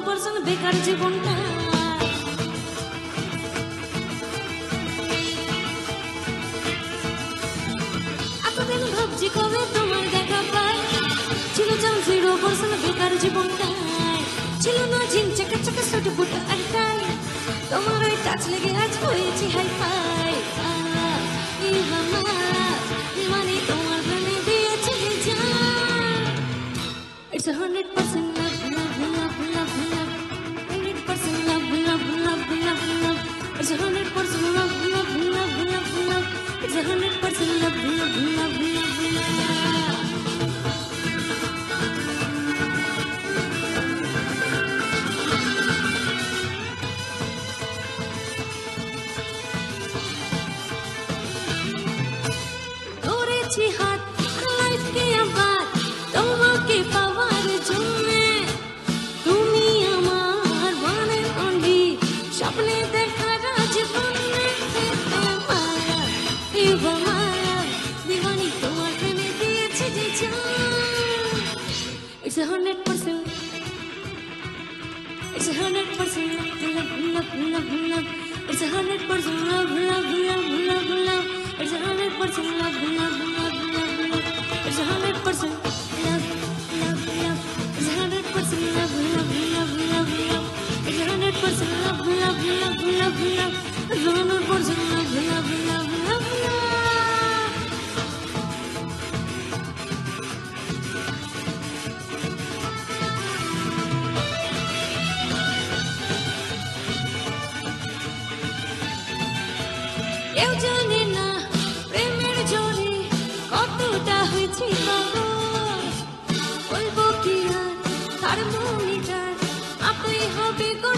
Percent বেকার জীবনটা। এতদিন ভাবছি কবে তোমার দেখা পাই, ছিল চান 0% বেকার জীবনটায়, ছিল না জিন চাকা চাকা ছোট ফুট আর টাই, তোমার ওই টাচ লেগে আজ হয়েছি হাই ফাই। মানে তোমার প্রেমে দিয়েছে জান। It's 100% love, love, love, love, love. 100% love, love, love, love, love. It's 100% love, love, love, love, love. It's 100% love, love, love, love, love. ধরেছি হাত লাইফকে আবার তোমাকে পাওয়ার জন্যে, তুমি আমার মনে অনলি স্বপ্নে দেখা রাজবনে। মায়া এগো মায়া দিবানি তোমার প্রেমে দিয়েছে যে জান। It's 100%, it's 100% love, love, love, love. It's 100% love, love, love, love, love. It's 100% love, love, love, love, love. It's 100% love, love, love. It's 100% love, love, love, love, love. It's 100% love, love, love, love, love. It's 100% love, love, love, love, love. কেউ জানে না প্রেমের জোরে কতটা হয়েছে পাগল, বলবো কি আর থার্মোমিটার আপনি হবে গো।